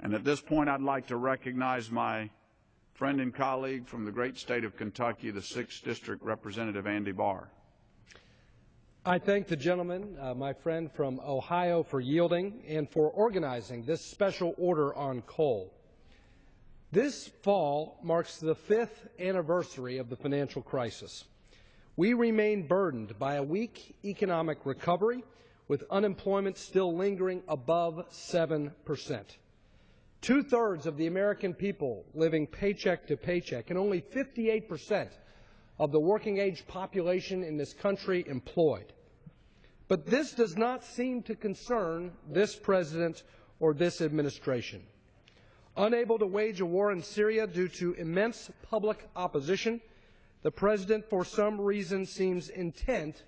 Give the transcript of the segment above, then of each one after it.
And at this point, I'd like to recognize my friend and colleague from the great state of Kentucky, the 6th District Representative Andy Barr. I thank the gentleman, my friend from Ohio, for yielding and for organizing this special order on coal. This fall marks the 5th anniversary of the financial crisis. We remain burdened by a weak economic recovery, with unemployment still lingering above 7%. 2/3 of the American people living paycheck to paycheck, and only 58% of the working-age population in this country employed. But this does not seem to concern this president or this administration. Unable to wage a war in Syria due to immense public opposition, the president, for some reason, seems intent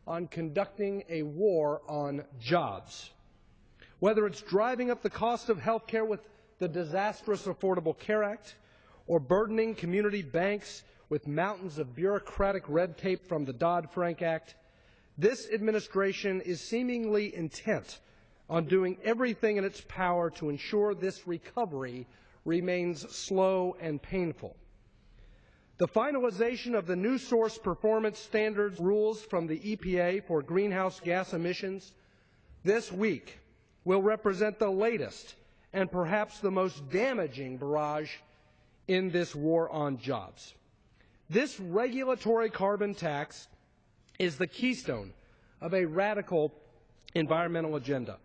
on conducting a war on jobs. Whether it's driving up the cost of health care with the disastrous Affordable Care Act, or burdening community banks with mountains of bureaucratic red tape from the Dodd-Frank Act, this administration is seemingly intent on doing everything in its power to ensure this recovery remains slow and painful. The finalization of the new source performance standards rules from the EPA for greenhouse gas emissions this week will represent the latest and perhaps the most damaging barrage in this war on jobs. This regulatory carbon tax is the keystone of a radical environmental agenda,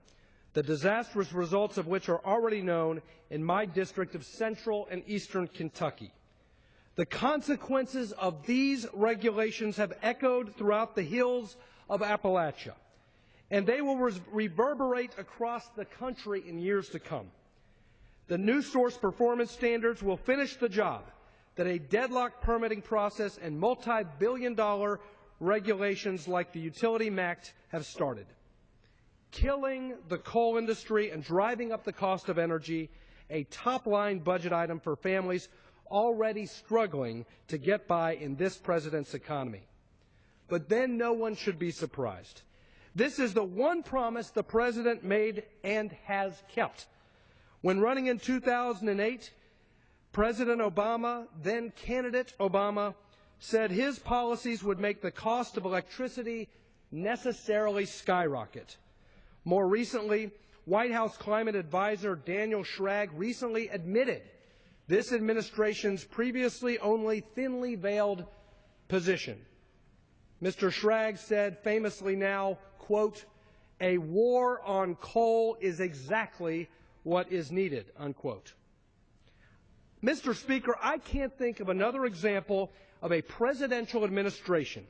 the disastrous results of which are already known in my district of central and eastern Kentucky. The consequences of these regulations have echoed throughout the hills of Appalachia, and they will reverberate across the country in years to come. The new source performance standards will finish the job that a deadlocked permitting process and multi-billion-dollar regulations like the Utility MACT have started, killing the coal industry and driving up the cost of energy, a top-line budget item for families already struggling to get by in this president's economy. But then no one should be surprised. This is the one promise the president made and has kept. When running in 2008, President Obama, then candidate Obama, said his policies would make the cost of electricity necessarily skyrocket. More recently, White House climate advisor Daniel Schrag recently admitted this administration's previously only thinly veiled position. Mr. Schrag said famously now, quote, "A war on coal is exactly what is needed," unquote. Mr. Speaker, I can't think of another example of a presidential administration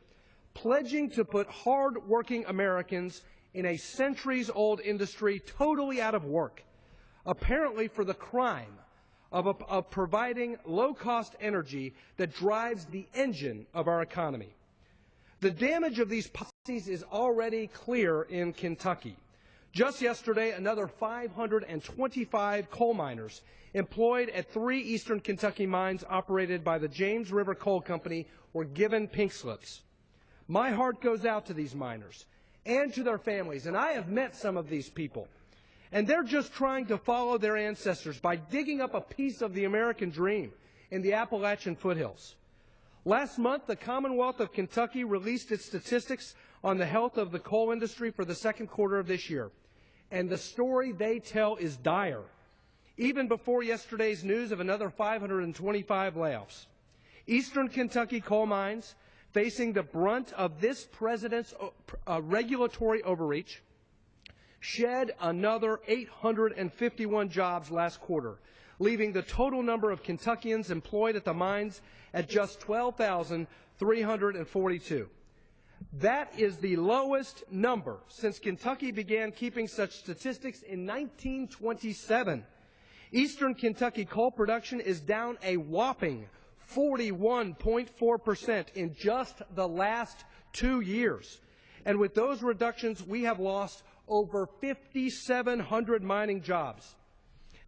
pledging to put hard-working Americans in a centuries-old industry totally out of work, apparently for the crime of providing low-cost energy that drives the engine of our economy. The damage of these policies is already clear in Kentucky. Just yesterday, another 525 coal miners employed at 3 eastern Kentucky mines operated by the James River Coal Company were given pink slips. My heart goes out to these miners and to their families, and I have met some of these people. And they're just trying to follow their ancestors by digging up a piece of the American dream in the Appalachian foothills. Last month, the Commonwealth of Kentucky released its statistics on the health of the coal industry for the second quarter of this year. And the story they tell is dire, even before yesterday's news of another 525 layoffs. Eastern Kentucky coal mines, facing the brunt of this president's regulatory overreach, shed another 851 jobs last quarter, leaving the total number of Kentuckians employed at the mines at just 12,342. That is the lowest number since Kentucky began keeping such statistics in 1927. Eastern Kentucky coal production is down a whopping 41.4% in just the last 2 years. And with those reductions, we have lost over 5,700 mining jobs.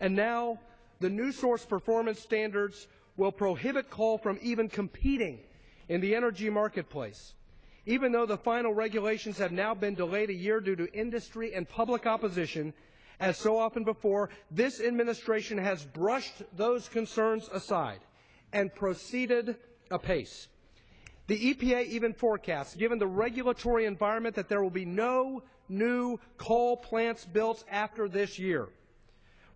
And now the new source performance standards will prohibit coal from even competing in the energy marketplace. Even though the final regulations have now been delayed a year due to industry and public opposition, As so often before, this administration has brushed those concerns aside and proceeded apace. The EPA even forecasts, given the regulatory environment, that there will be no new coal plants built after this year.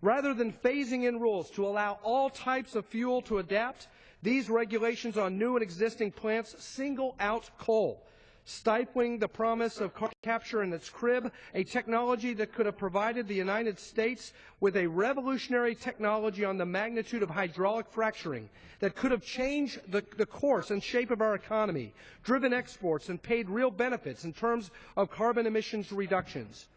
Rather than phasing in rules to allow all types of fuel to adapt, these regulations on new and existing plants single out coal, stifling the promise of carbon capture in its crib, a technology that could have provided the United States with a revolutionary technology on the magnitude of hydraulic fracturing that could have changed the course and shape of our economy, driven exports, and paid real benefits in terms of carbon emissions reductions.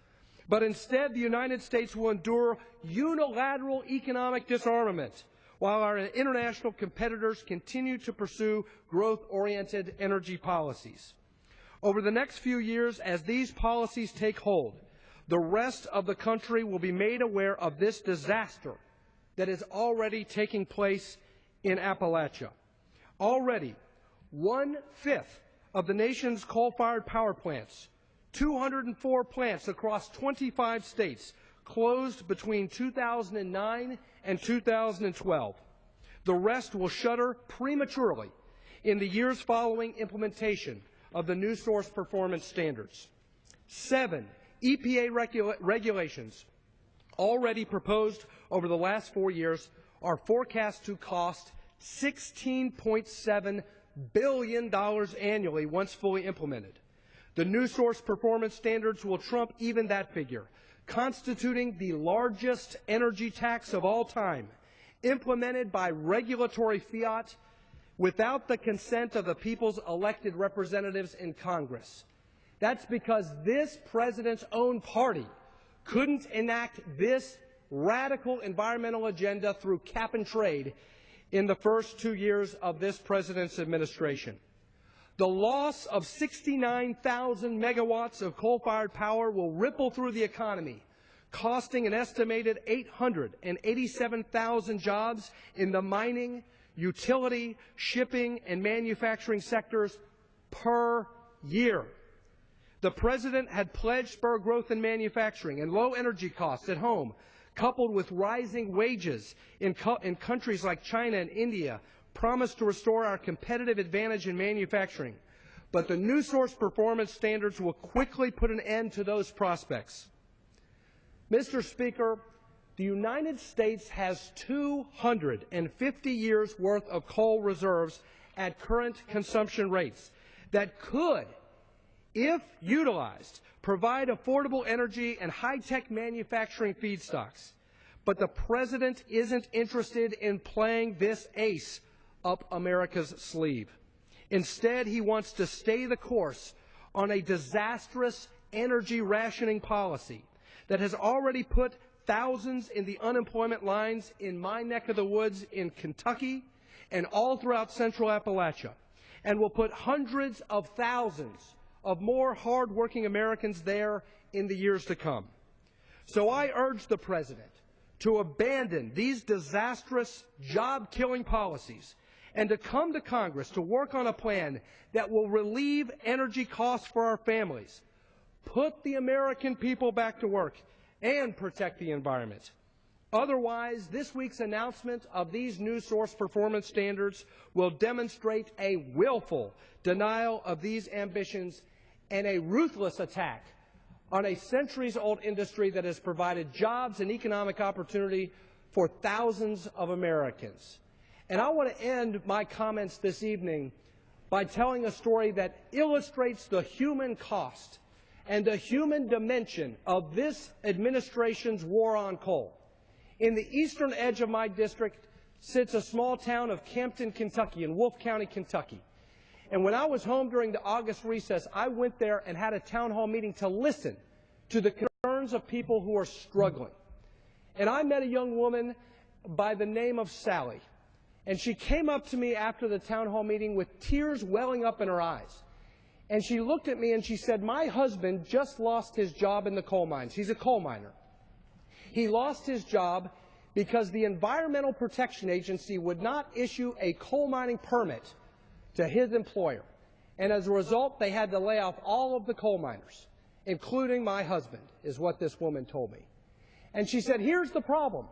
But instead, the United States will endure unilateral economic disarmament while our international competitors continue to pursue growth-oriented energy policies. Over the next few years, as these policies take hold, the rest of the country will be made aware of this disaster that is already taking place in Appalachia. Already, 1/5 of the nation's coal-fired power plants, 204 plants across 25 states, closed between 2009 and 2012. The rest will shutter prematurely in the years following implementation of the new source performance standards. 7 EPA regulations already proposed over the last 4 years are forecast to cost $16.7 billion annually once fully implemented. The new source performance standards will trump even that figure, constituting the largest energy tax of all time, implemented by regulatory fiat without the consent of the people's elected representatives in Congress. That's because this president's own party couldn't enact this radical environmental agenda through cap and trade in the first 2 years of this president's administration. The loss of 69,000 megawatts of coal-fired power will ripple through the economy, costing an estimated 887,000 jobs in the mining, utility, shipping, and manufacturing sectors per year. The President had pledged spur growth in manufacturing and low energy costs at home, coupled with rising wages in countries like China and India, promised to restore our competitive advantage in manufacturing. But the new source performance standards will quickly put an end to those prospects. Mr. Speaker, the United States has 250 years' worth of coal reserves at current consumption rates that could, if utilized, provide affordable energy and high-tech manufacturing feedstocks. But the President isn't interested in playing this ace up America's sleeve. Instead, he wants to stay the course on a disastrous energy rationing policy that has already put thousands in the unemployment lines in my neck of the woods in Kentucky and all throughout central Appalachia, and will put hundreds of thousands of more hard-working Americans there in the years to come. So I urge the President to abandon these disastrous, job-killing policies and to come to Congress to work on a plan that will relieve energy costs for our families, put the American people back to work, and protect the environment. Otherwise, this week's announcement of these new source performance standards will demonstrate a willful denial of these ambitions and a ruthless attack on a centuries-old industry that has provided jobs and economic opportunity for thousands of Americans. And I want to end my comments this evening by telling a story that illustrates the human cost and the human dimension of this administration's war on coal. In the eastern edge of my district sits a small town of Campton, Kentucky, in Wolfe County, Kentucky. And when I was home during the August recess, I went there and had a town hall meeting to listen to the concerns of people who are struggling. And I met a young woman by the name of Sally. And she came up to me after the town hall meeting with tears welling up in her eyes. And she looked at me and she said, "My husband just lost his job in the coal mines. He's a coal miner. He lost his job because the Environmental Protection Agency would not issue a coal mining permit to his employer. And as a result, they had to lay off all of the coal miners, including my husband," is what this woman told me. And she said, here's the problem.